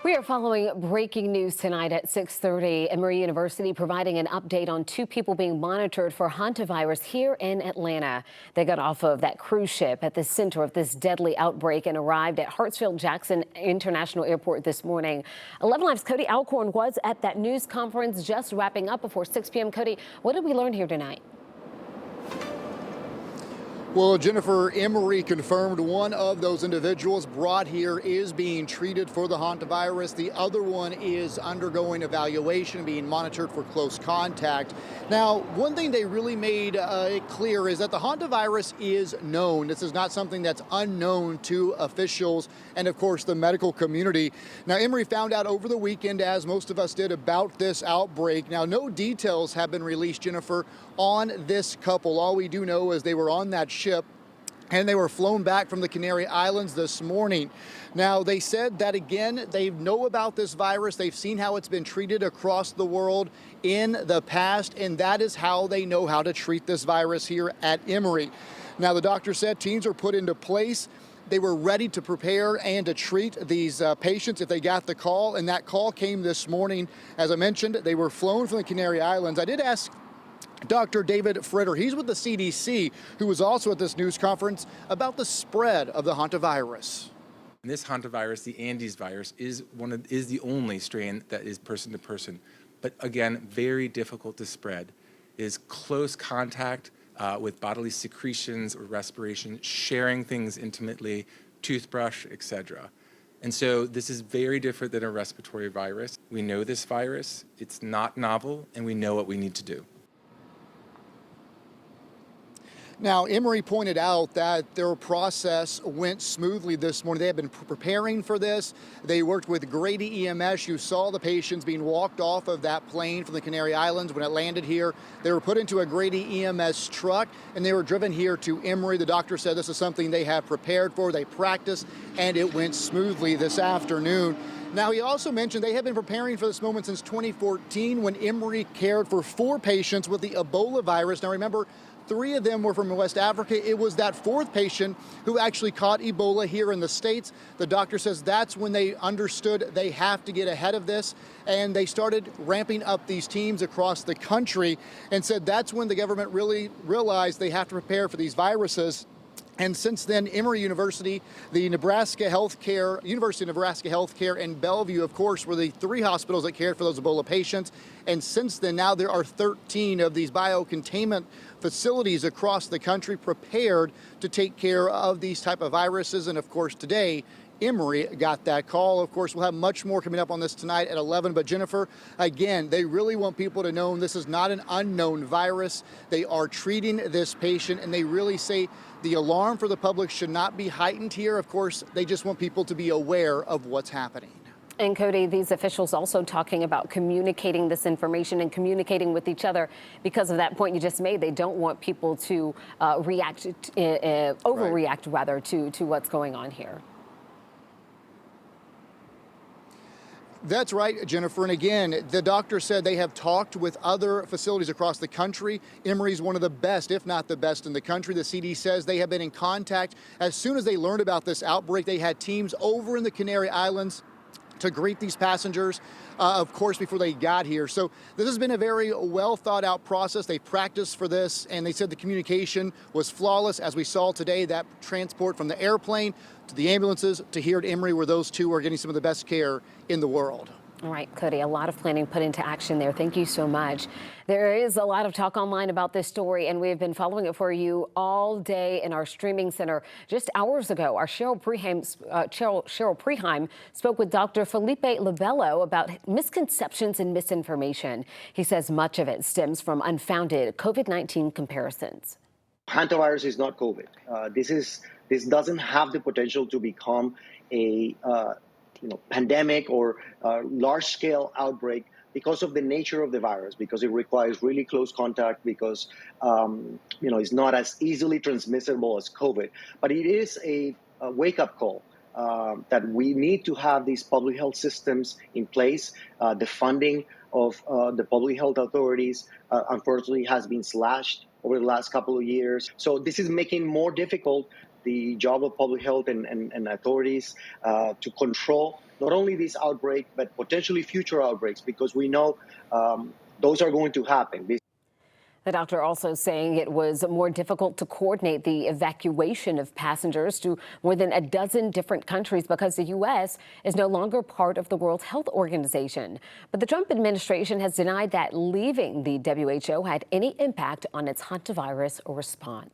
We are following breaking news tonight at 6:30. Emory University providing an update on two people being monitored for hantavirus here in Atlanta. They got off of that cruise ship at the center of this deadly outbreak and arrived at Hartsfield-Jackson International Airport this morning. 11 Live's Cody Alcorn was at that news conference just wrapping up before 6 p.m. Cody, what did we learn here tonight? Well, Jennifer, Emory confirmed one of those individuals brought here is being treated for the hantavirus. The other one is undergoing evaluation, being monitored for close contact. Now, one thing they really made it clear is that the hantavirus is known. This is not something that's unknown to officials and, of course, the medical community. Now, Emory found out over the weekend, as most of us did, about this outbreak. Now, no details have been released, Jennifer, on this couple. All we do know is they were on that ship and they were flown back from the Canary Islands this morning. Now, they said that, again, they know about this virus. They've seen how it's been treated across the world in the past, and that is how they know how to treat this virus here at Emory. Now, the doctor said teams are put into place. They were ready to prepare and to treat these patients if they got the call, and that call came this morning. As I mentioned, they were flown from the Canary Islands. I did ask Dr. David Fritter, he's with the CDC, who was also at this news conference, about the spread of the hantavirus. This hantavirus, the Andes virus, is the only strain that is person to person, but again, very difficult to spread. It is close contact with bodily secretions or respiration, sharing things intimately, toothbrush, etc. And so this is very different than a respiratory virus. We know this virus, it's not novel, and we know what we need to do. Now, Emory pointed out that their process went smoothly this morning. They have been preparing for this. They worked with Grady EMS. You saw the patients being walked off of that plane from the Canary Islands when it landed here. They were put into a Grady EMS truck and they were driven here to Emory. The doctor said this is something they have prepared for. They practiced and it went smoothly this afternoon. Now, he also mentioned they have been preparing for this moment since 2014 when Emory cared for 4 patients with the Ebola virus. Now, remember, 3 of them were from West Africa. It was that 4th patient who actually caught Ebola here in the States. The doctor says that's when they understood they have to get ahead of this, and they started ramping up these teams across the country and said that's when the government really realized they have to prepare for these viruses. And since then, Emory University, the University of Nebraska Healthcare, and Bellevue, of course, were the 3 hospitals that cared for those Ebola patients. And since then, now there are 13 of these biocontainment facilities across the country prepared to take care of these type of viruses. And of course, today, Emory got that call. Of course, we'll have much more coming up on this tonight at 11. But Jennifer, again, they really want people to know this is not an unknown virus. They are treating this patient, and they really say the alarm for the public should not be heightened here. Of course, they just want people to be aware of what's happening. And Cody, these officials also talking about communicating this information and communicating with each other because of that point you just made. They don't want people to overreact rather to what's going on here. That's right, Jennifer. And again, the doctor said they have talked with other facilities across the country. Emory's one of the best, if not the best in the country. The CD says they have been in contact. As soon as they learned about this outbreak, they had teams over in the Canary Islands to greet these passengers, of course, before they got here. So this has been a very well thought out process. They practiced for this, and they said the communication was flawless. As we saw today, that transport from the airplane to the ambulances to here at Emory, where those 2 are getting some of the best care in the world. All right, Cody, a lot of planning put into action there. Thank you so much. There is a lot of talk online about this story, and we have been following it for you all day in our streaming center. Just hours ago, our Cheryl Preheim spoke with Dr. Felipe Labello about misconceptions and misinformation. He says much of it stems from unfounded COVID-19 comparisons. Hantavirus is not COVID. This doesn't have the potential to become a pandemic or large-scale outbreak because of the nature of the virus, because it requires really close contact, because it's not as easily transmissible as COVID. But it is a wake-up call that we need to have these public health systems in place. The funding of the public health authorities, unfortunately, has been slashed over the last couple of years. So this is making more difficult the job of public health and authorities to control not only this outbreak, but potentially future outbreaks, because we know those are going to happen. The doctor also saying it was more difficult to coordinate the evacuation of passengers to more than a dozen different countries because the U.S. is no longer part of the World Health Organization. But the Trump administration has denied that leaving the WHO had any impact on its hantavirus response.